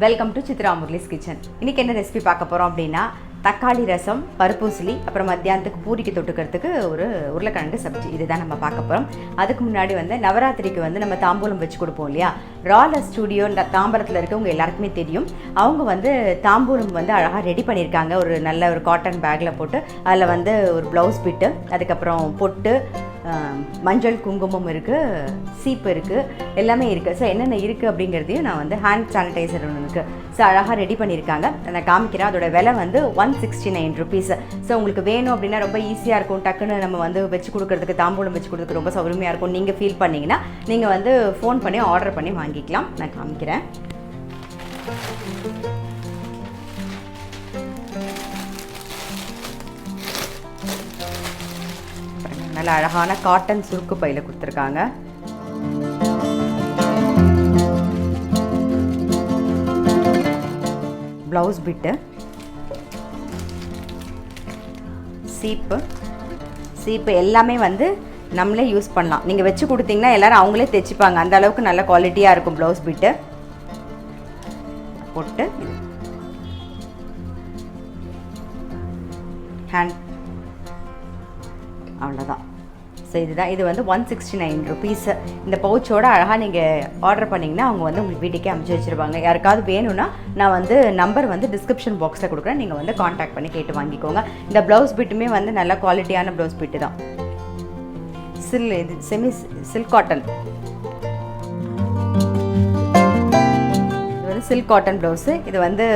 Welcome to Chitra Murali's kitchen. இன்றைக்கி என்ன recipe பார்க்க போகிறோம் அப்படின்னா, தக்காளி ரசம், பருப்பூசலி, அப்புறம் மத்தியானத்துக்கு பூரிக்கு தொட்டுக்கிறதுக்கு ஒரு உருளைக்கிழங்கு சப்ஜி. இதுதான் நம்ம பார்க்க போகிறோம். அதுக்கு முன்னாடி நவராத்திரிக்கு நம்ம தாம்பூலம் வச்சு கொடுப்போம் இல்லையா. ராலர் ஸ்டுடியோ தாம்பரத்தில் இருக்கவங்க எல்லாருக்குமே தெரியும். அவங்க தாம்பூலம் அழகாக ரெடி பண்ணியிருக்காங்க. ஒரு நல்ல ஒரு காட்டன் பேக்கில் போட்டு அதில் ஒரு ப்ளவுஸ் பிட்டு, அதுக்கப்புறம் பொட்டு, மஞ்சள் குங்குமம் இருக்குது, சீப்பு இருக்குது, எல்லாமே இருக்குது. ஸோ என்னென்ன இருக்குது அப்படிங்கிறதையும் நான் ஹேண்ட் சானிடைசர் ஒன்று இருக்குது. ஸோ அழகாக ரெடி பண்ணியிருக்காங்க. நான் காமிக்கிறேன். அதோட விலை 169 rupees. ஸோ உங்களுக்கு வேணும் அப்படின்னா ரொம்ப ஈஸியாக இருக்கும். டக்குன்னு நம்ம வச்சு கொடுக்குறதுக்கு, தாம்பூலம் வச்சு கொடுக்குறதுக்கு ரொம்ப சௌகரியமாக இருக்கும். நீங்கள் ஃபீல் பண்ணிங்கன்னா நீங்கள் ஃபோன் பண்ணி ஆர்டர் பண்ணி வாங்கிக்கலாம். நான் காமிக்கிறேன். நல்ல அழகான காட்டன் சுருக்கு பையில் கொடுத்துருக்காங்க. ப்ளவுஸ் பிட்டு, சீப்பு எல்லாமே நம்மளே யூஸ் பண்ணலாம். நீங்கள் வச்சு கொடுத்தீங்கன்னா எல்லோரும் அவங்களே தைச்சிப்பாங்க. அந்த அளவுக்கு நல்ல குவாலிட்டியாக இருக்கும். ப்ளவுஸ் பிட்டு, பொட்டு, ஹேண்ட், அவ்வளோதான். ஸோ இதுதான். இது 169 rupees. இந்த பவுச்சோட அழகாக நீங்கள் ஆர்டர் பண்ணிங்கன்னா அவங்க உங்களுக்கு வீட்டுக்கே அனுப்பிச்சி வச்சுருவாங்க. யாருக்காவது வேணும்னா நான் நம்பர் டிஸ்கிரிப்ஷன் பாக்ஸில் கொடுக்குறேன். நீங்கள் காண்டாக்ட் பண்ணி கேட்டு வாங்கிக்கோங்க. இந்த ப்ளவுஸ் பிட்டுமே நல்ல குவாலிட்டியான ப்ளவுஸ் பிட்டு தான். Semi silk cotton, silk cotton blouse. இது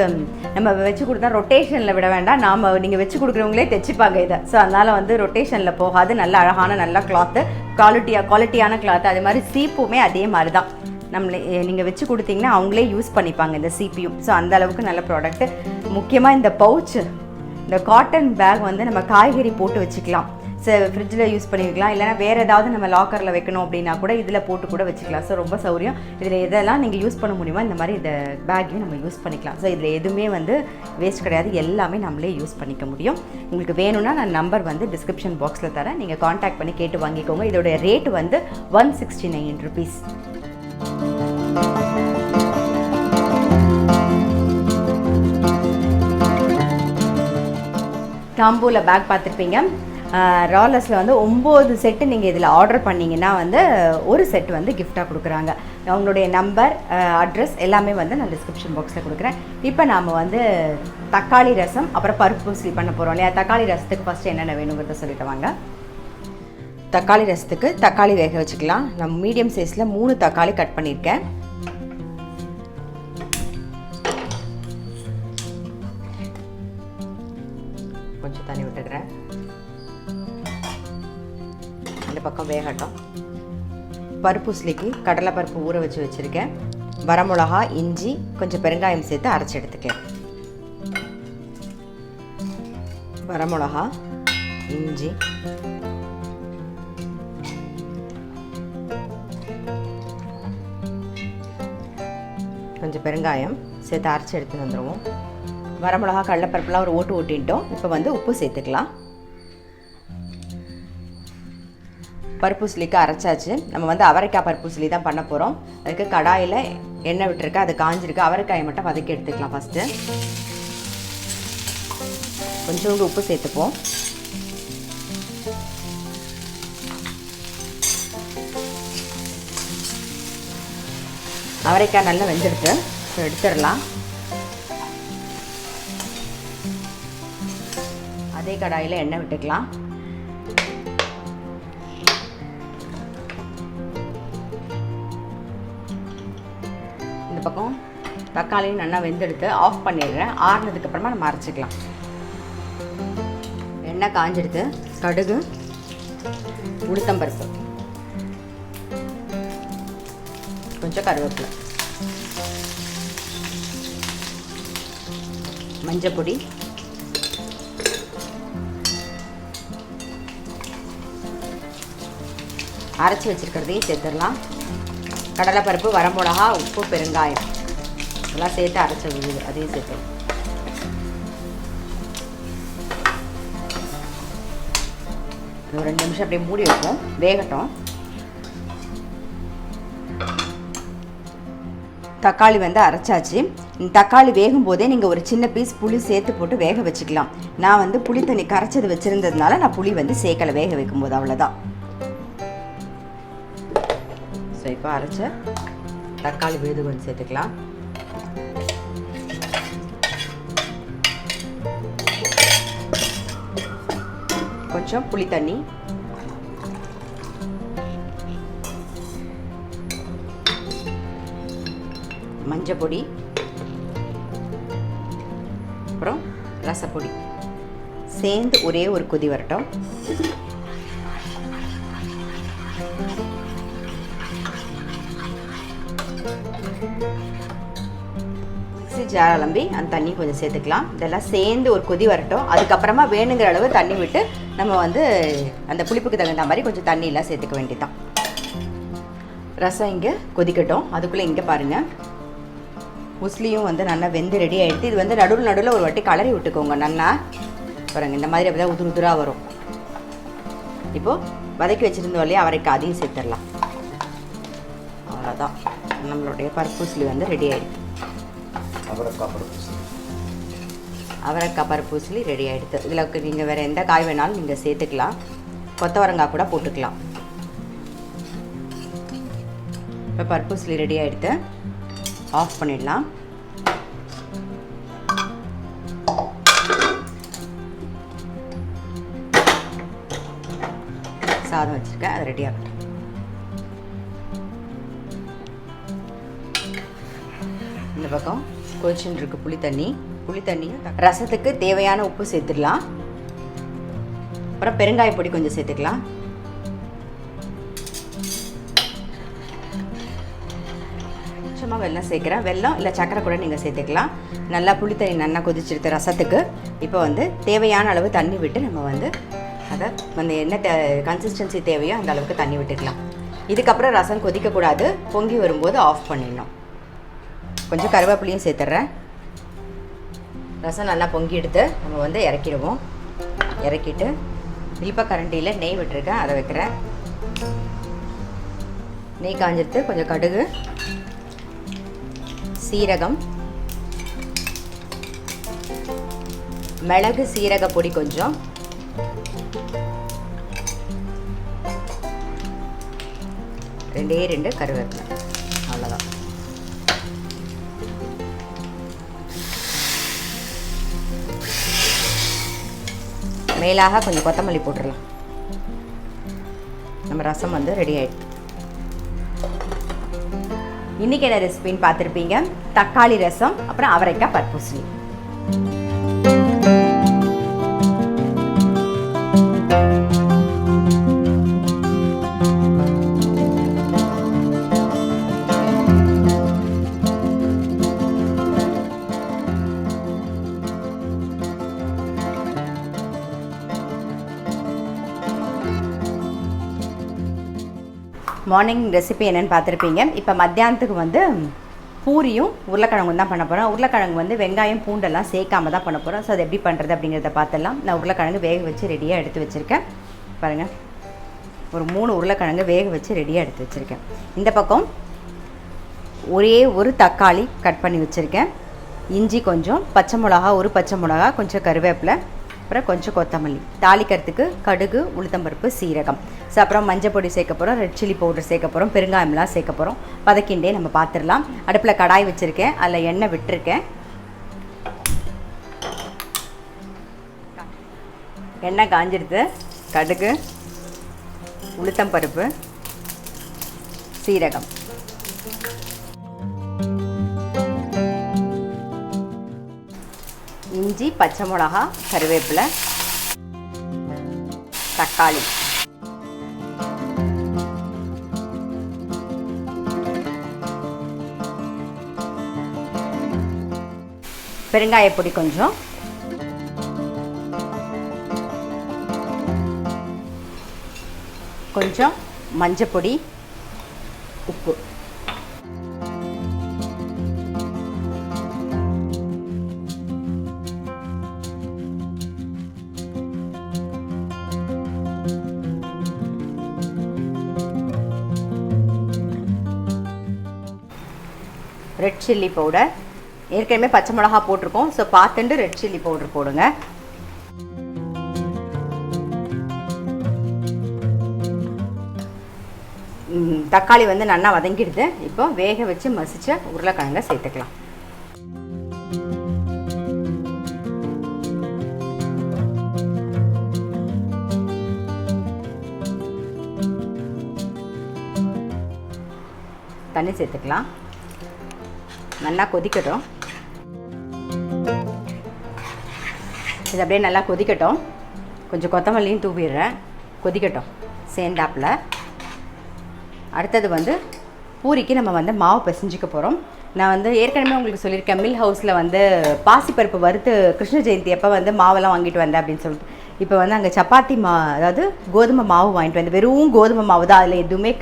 நம்ம வச்சு கொடுத்தா ரொட்டேஷனில் விட வேண்டாம். நீங்கள் வச்சு கொடுக்குறவங்களே தைச்சிப்பாங்க இதை. ஸோ அதனால் ரொட்டேஷனில் போகாது. நல்ல அழகான நல்ல கிளாத்து, குவாலிட்டியான கிளாத்து. அதே மாதிரி சீப்புமே அதே மாதிரி தான். நீங்கள் வச்சு கொடுத்தீங்கன்னா அவங்களே யூஸ் பண்ணிப்பாங்க இந்த சீப்பையும். ஸோ அந்த அளவுக்கு நல்ல ப்ராடக்ட்டு. முக்கியமாக இந்த பவுச்சு, இந்த காட்டன் பேக் நம்ம காய்கறி போட்டு வச்சுக்கலாம். ஃப்ரிட்ஜில் யூஸ் பண்ணிக்கலாம். இல்லைனா வேறு ஏதாவது நம்ம லாக்கரில் வைக்கணும் அப்படின்னா கூட இதில் போட்டு கூட வச்சுக்கலாம். ஸோ ரொம்ப சௌரியம். இதில் எதெல்லாம் நீங்கள் யூஸ் பண்ண முடியுமோ இந்த மாதிரி இந்த பேக்கையும் நம்ம யூஸ் பண்ணிக்கலாம். ஸோ இதில் எதுவுமே வேஸ்ட் கிடையாது. எல்லாமே நம்மளே யூஸ் பண்ணிக்க முடியும். உங்களுக்கு வேணும்னா நான் நம்பர் டிஸ்கிரிப்ஷன் பாக்ஸில் தரேன். நீங்கள் காண்டாக்ட் பண்ணி கேட்டு வாங்கிக்கோங்க. இதோடைய ரேட் 169 rupees. தாம்பூல பேக் பார்த்துருப்பீங்க. ராலர்ஸில் 9 செட்டு நீங்கள் இதில் ஆர்டர் பண்ணிங்கன்னா ஒரு செட் கிஃப்டாக கொடுக்குறாங்க. அவங்களுடைய நம்பர், அட்ரஸ் எல்லாமே நான் டிஸ்கிரிப்ஷன் பாக்ஸில் கொடுக்குறேன். இப்போ நாம் தக்காளி ரசம் அப்புறம் பருப்பு பூசலி பண்ண போகிறோம் இல்லையா. தக்காளி ரசத்துக்கு ஃபஸ்ட்டு என்னென்ன வேணுங்கிறத சொல்லிட்டு வாங்க. தக்காளி ரசத்துக்கு தக்காளி வேக வச்சுக்கலாம். நான் மீடியம் சைஸில் 3 தக்காளி கட் பண்ணியிருக்கேன். கொஞ்சம் தண்ணி விட்டுக்கிறேன். இந்த பக்கம் வேகட்டும். பருப்பூசலிக்கு கடலைப்பருப்பு ஊற வச்சு வச்சுருக்கேன். வரமிளகா, இஞ்சி, கொஞ்சம் பெருங்காயம் சேர்த்து அரைச்சி எடுத்துக்கேன். வரமிளகா, இஞ்சி, கொஞ்சம் பெருங்காயம் சேர்த்து அரைச்சி எடுத்துன்னு வந்துடுவோம். வரமிளகா, கடலைப்பருப்புலாம் ஒரு ஓட்டு ஓட்டிட்டோம். இப்போ உப்பு சேர்த்துக்கலாம். பருப்பூசலிக்கு அரைச்சாச்சு. நம்ம அவரைக்காய் பருப்பூசலி தான் பண்ண போகிறோம். அதுக்கு கடாயில் எண்ணெய் விட்டுருக்கு. அது காஞ்சிருக்கு. அவரைக்காயை மட்டும் வதக்கி எடுத்துக்கலாம். ஃபஸ்ட்டு கொஞ்சோண்டு உப்பு சேர்த்துப்போம். அவரைக்காய் நல்லா வெந்துடுது. ஸோ எடுத்துடலாம். அதே கடாயில் எண்ணெய் விட்டுக்கலாம். இந்த பக்கம் தக்காளியும் நல்லா வெந்தெடுத்து ஆஃப் பண்ணிடுறேன். ஆறுனதுக்கப்புறமா நம்ம அரைச்சிக்கலாம். எண்ணெய் காஞ்செடுத்து கடுகு, உளுத்தம்பருப்பு, கொஞ்சம் கருவேப்பிலை, மஞ்சள் பொடி, அரைச்சி வச்சுருக்கிறதையும் சேர்த்துடலாம். கடலைப்பருப்பு, வரமிளகா, உப்பு, பெருங்காயம் இதெல்லாம் சேர்த்து அரைச்சி விழுது. அதையும் சேர்த்துடும். ஒரு 2 நிமிஷம் அப்படியே மூடி வைப்போம், வேகட்டும். தக்காளி வந்து அரைச்சாச்சு. தக்காளி வேகும் போதே நீங்கள் ஒரு சின்ன பீஸ் புளி சேர்த்து போட்டு வேக வச்சுக்கலாம். நான் வந்து புளி தண்ணி கரைச்சது வச்சுருந்ததுனால நான் புளி வந்து சேர்க்கலை வேக வைக்கும்போது, அவ்வளோதான். ஸோ இப்போ அரைச்ச தக்காளி விழுது கொஞ்சம் சேர்த்துக்கலாம். கொஞ்சம் புளி தண்ணி, மஞ்சள் பொடி, அப்புறம் ரசப்பொடி சேர்ந்து ஒரே ஒரு கொதி வரட்டும். மிக்ஸி ஜார் அலம்பி அந்த தண்ணி கொஞ்சம் சேர்த்துக்கலாம். இதெல்லாம் சேர்ந்து ஒரு கொதி வரட்டும். அதுக்கப்புறமா வேணுங்கிற அளவு தண்ணி விட்டு நம்ம வந்து அந்த புளிப்புக்கு தகுந்த மாதிரி கொஞ்சம் தண்ணியெல்லாம் சேர்த்துக்க வேண்டியதான். ரசம் இங்கே கொதிக்கட்டும். அதுக்குள்ளே இங்கே பாருங்கள், உஸ்லியும் வந்து நல்லா வெந்து ரெடி ஆகிடுது. இது வந்து நடுவில் ஒரு வாட்டி கலரி விட்டுக்கோங்க நல்லா. பாருங்கள், இந்த மாதிரி அப்படி தான் உதிர் உதிராக வரும். இப்போது வதக்கி வச்சுருந்தோம் இல்லையா அவரைக்காய், அதையும் சேர்த்துடலாம். அவ்வளோதான், நம்மளுடைய பருப்பு உஸ்லி வந்து ரெடி ஆகிடுது. அவரைக்காய் பருப்பு உஸ்லி ரெடி ஆகிடுது. இதில் நீங்கள் வேறு எந்த காய் வேணாலும் நீங்கள் சேர்த்துக்கலாம். கொத்தவரங்காய் கூட போட்டுக்கலாம். இப்போ பருப்பு உஸ்லி ரெடி ஆகிடுது. ஆஃப் பண்ணிடலாம். சாதம் வச்சுருக்கேன், அது ரெடி ஆகட்டும். இந்த பக்கம் கொதிச்சுன்னு இருக்கு புளி தண்ணியும் ரசத்துக்கு தேவையான உப்பு சேர்த்துடலாம். அப்புறம் பெருங்காய பொடி கொஞ்சம் சேர்த்துக்கலாம். கொஞ்சமாக வெல்லம் சேர்க்குறேன். வெல்லம் இல்லை சக்கரை கூட நீங்கள் சேர்த்துக்கலாம். நல்லா புளி தண்ணி நல்லா கொதிச்சிருக்க ரசத்துக்கு இப்போ வந்து தேவையான அளவு தண்ணி விட்டு நம்ம வந்து அதை வந்து என்ன கன்சிஸ்டன்சி தேவையோ அந்த அளவுக்கு தண்ணி விட்டுக்கலாம். இதுக்கப்புறம் ரசம் கொதிக்கக்கூடாது. பொங்கி வரும்போது ஆஃப் பண்ணிடணும். கொஞ்சம் கருவேப்பிலையும் சேர்த்துட்றேன். ரசம் நல்லா பொங்கி எடுத்து நம்ம வந்து இறக்கிடுவோம். இறக்கிட்டு இழுப்பக்கரண்டியில் நெய் விட்டுருக்கேன், அதை வைக்கிறேன். நெய் காஞ்சிடுத்து. கொஞ்சம் கடுகு, சீரகம், மிளகு, சீரக பொடி கொஞ்சம், ரெண்டு கருவேப்பிலை, அவ்வளோதான். மேலாக கொஞ்சம் கொத்தமல்லி போட்டுடலாம். நம்ம ரசம் வந்து ரெடி ஆகிடுது. இன்றைக்கி என்ன ரெசிபின்னு பார்த்துருப்பீங்க. தக்காளி ரசம், அப்புறம் அவரைக்காய் பருப்பு உஸ்லி. மார்னிங் ரெசிபி என்னென்னு பார்த்துருப்பீங்க. இப்போ மத்தியானத்துக்கு வந்து பூரியும் உருளைக்கிழங்கு தான் பண்ண போகிறோம். உருளைக்கிழங்கு வந்து வெங்காயம் பூண்டெல்லாம் சேர்க்காம தான் பண்ண போகிறோம். ஸோ அது எப்படி பண்ணுறது அப்படிங்கிறத பார்த்துடலாம். நான் உருளைக்கிழங்கு வேக வச்சு ரெடியாக எடுத்து வச்சுருக்கேன். பாருங்கள், ஒரு 3 உருளைக்கிழங்கு வேக வச்சு ரெடியாக எடுத்து வச்சுருக்கேன். இந்த பக்கம் ஒரே ஒரு தக்காளி கட் பண்ணி வச்சுருக்கேன். இஞ்சி கொஞ்சம், பச்சை மிளகா ஒரு பச்சை மிளகா, கொஞ்சம் கருவேப்பிலை, அப்புறம் கொஞ்சம் கொத்தமல்லி. தாளிக்கிறதுக்கு கடுகு, உளுத்தம்பருப்பு, சீரகம். ஸோ அப்புறம் மஞ்சள் பொடி சேர்க்க போகிறோம், ரெட் சில்லி பவுடர் சேர்க்க போகிறோம், பெருங்காயம்லாம் சேர்க்க போகிறோம். பதக்கிண்டே நம்ம பார்த்துடலாம். அடுப்பில் கடாய் வச்சுருக்கேன், அதில் எண்ணெய் விட்டுருக்கேன். எண்ணெய் காஞ்சிடுது. கடுகு, உளுத்தம்பருப்பு, சீரகம், இஞ்சி, பச்சை மிளகா, கருவேப்பிலை, தக்காளி, பெருங்காயப்பொடி கொஞ்சம், கொஞ்சம் மஞ்சப்பொடி, உப்பு, ரெட் சில்லி பவுடர். ஏற்கனவே பச்சை மிளகா போட்டிருக்கோம், ஸோ பார்த்துட்டு ரெட் சில்லி பவுடர் போடுங்க. தக்காளி வந்து நல்லா வதங்கிடுது. இப்போ வேக வச்சு மசிச்ச உருளைக்கிழங்க சேர்த்துக்கலாம். தண்ணி சேர்த்துக்கலாம். நல்லா கொதிக்கட்டும். இது அப்படியே நல்லா கொதிக்கட்டும். கொஞ்சம் கொத்தமல்லியும் தூவிடுறேன். கொதிக்கட்டும் சேர்ந்தாப்பில். அடுத்தது வந்து பூரிக்கு நம்ம வந்து மாவு பிசைஞ்சிக்க போகிறோம். நான் வந்து ஏற்கனவே உங்களுக்கு சொல்லியிருக்கேன், மில் ஹவுஸில் வந்து பாசிப்பருப்பு வறுத்து கிருஷ்ண ஜெயந்தி அப்போ வந்து மாவெல்லாம் வாங்கிட்டு வந்தேன் அப்படின்னு சொல்லிட்டு. இப்போ வந்து அங்கே சப்பாத்தி அதாவது கோதுமை மாவு வாங்கிட்டு வந்து, வெறும் கோதுமை மாவு தான், அதில் எதுவுமே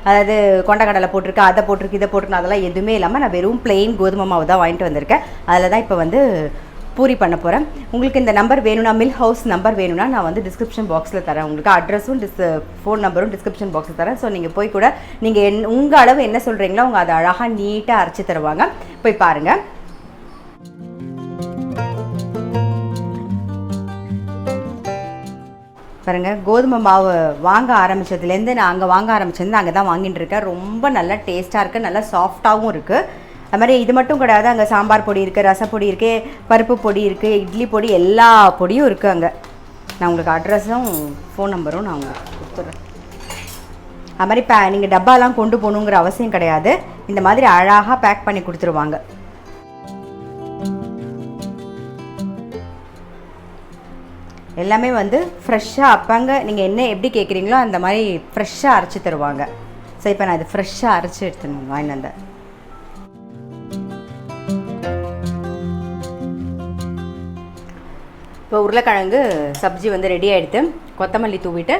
அதாவது கொண்டக்கடலை போட்டிருக்கு, அதை போட்டிருக்கு, இதை போட்டிருக்கு, அதெல்லாம் எதுவுமே இல்லாமல் நான் வெறும் பிளெயின் கோதுமை மாவு தான் வாங்கிட்டு வந்திருக்கேன். அதில் தான் இப்போ வந்து பூரி பண்ண போகிறேன். உங்களுக்கு இந்த நம்பர் வேணும்னா, மில் ஹவுஸ் நம்பர் வேணும்னா நான் வந்து டிஸ்கிரிப்ஷன் பாக்ஸில் தரேன். உங்களுக்கு அட்ரஸும் ஃபோன் நம்பரும் டிஸ்கிரிப்ஷன் பாக்ஸில் தரேன். ஸோ நீங்கள் போய் கூட நீங்கள் உங்கள் அளவு என்ன சொல்கிறீங்களோ அவங்க அதை அழகாக நீட்டாக அரைச்சி தருவாங்க. போய் பாருங்கள். பாருங்கள், கோதுமை மாவு வாங்க ஆரம்பித்ததுலேருந்து நான் அங்கே வாங்க ஆரம்பிச்சிருந்து அங்கே தான் வாங்கிட்டு இருக்கேன். ரொம்ப நல்லா டேஸ்ட்டாக இருக்குது, நல்லா சாஃப்டாகவும் இருக்குது. அது மாதிரி இது மட்டும் கிடையாது, அங்கே சாம்பார் பொடி இருக்குது, ரசப்பொடி இருக்குது, பருப்பு பொடி இருக்குது, இட்லி பொடி, எல்லா பொடியும் இருக்குது அங்கே. நான் உங்களுக்கு அட்ரஸும் ஃபோன் நம்பரும் நான் உங்களுக்கு கொடுத்துட்றேன். அது மாதிரி நீங்கள் டப்பாலாம் கொண்டு போகணுங்கிற அவசியம் கிடையாது. இந்த மாதிரி அழகாக பேக் பண்ணி கொடுத்துருவாங்க. எல்லாமே வந்து ஃப்ரெஷ்ஷாக அப்பங்க நீங்கள் என்ன எப்படி கேட்குறீங்களோ அந்த மாதிரி ஃப்ரெஷ்ஷாக அரைச்சி தருவாங்க. ஸோ இப்போ நான் இது ஃப்ரெஷ்ஷாக அரைச்சி எடுத்துன்னு வாங்கிட்டு வந்தேன். இப்போ உருளைக்கிழங்கு சப்ஜி வந்து ரெடி ஆகிடுது. கொத்தமல்லி தூவிட்டு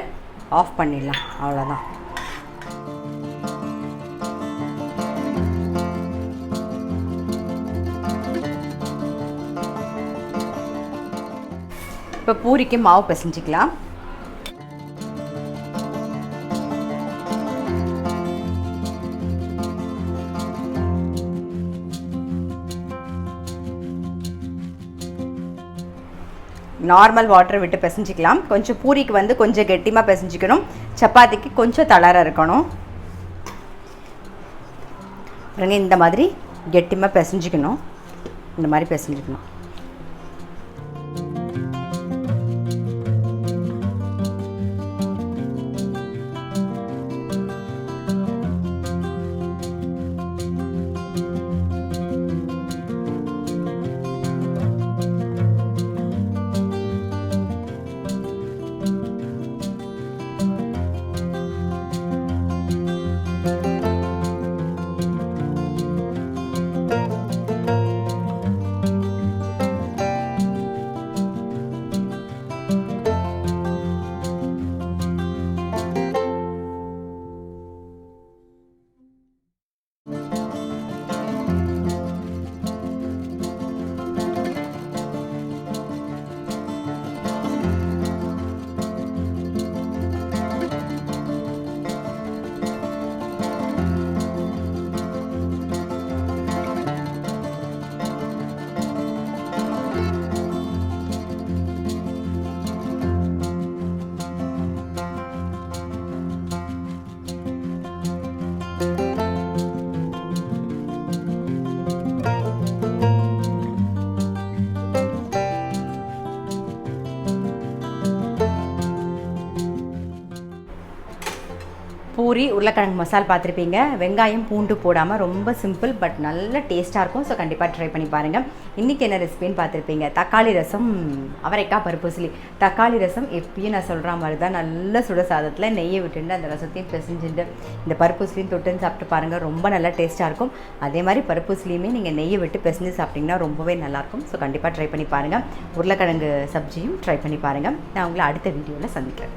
ஆஃப் பண்ணிடலாம், அவ்வளோதான். இப்போ பூரிக்கு மாவு பிசைஞ்சிக்கலாம். நார்மல் வாட்டர் விட்டு பிசைஞ்சிக்கலாம். கொஞ்சம் பூரிக்கு வந்து கொஞ்சம் கெட்டிமாக பிசைஞ்சிக்கணும், சப்பாத்திக்கு கொஞ்சம் தளர இருக்கணும். இந்த மாதிரி கெட்டிமாக பிசைஞ்சிக்கணும். இந்த மாதிரி பிசைஞ்சிக்கணும். பூரி உருளைக்கிழங்கு மசால் பார்த்துருப்பீங்க. வெங்காயம் பூண்டு போடாமல் ரொம்ப சிம்பிள் பட் நல்ல டேஸ்ட்டாக இருக்கும். ஸோ கண்டிப்பாக ட்ரை பண்ணி பாருங்கள். இன்றைக்கி என்ன ரெசிபின்னு பார்த்துருப்பீங்க. தக்காளி ரசம், அவரைக்காய் பருப்பு. தக்காளி ரசம் எப்பயும் நான் சொல்கிற மாதிரி தான், நல்ல சுட சாதத்தில் நெய்யை விட்டுட்டு அந்த ரசத்தையும் பிசைஞ்சுட்டு இந்த பருப்புஸ்லியும் தொட்டுன்னு சாப்பிட்டு பாருங்கள். ரொம்ப நல்லா டேஸ்ட்டாக இருக்கும். அதே மாதிரி பருப்புஸ்லியுமே நீங்கள் நெய்யை விட்டு பிசைஞ்சு சாப்பிட்டிங்கன்னா ரொம்பவே நல்லாயிருக்கும். ஸோ கண்டிப்பாக ட்ரை பண்ணி பாருங்கள். உருளைக்கிழங்கு சப்ஜியும் ட்ரை பண்ணி பாருங்கள். நான் உங்களை அடுத்த வீடியோவில் சந்திக்கிறேன்.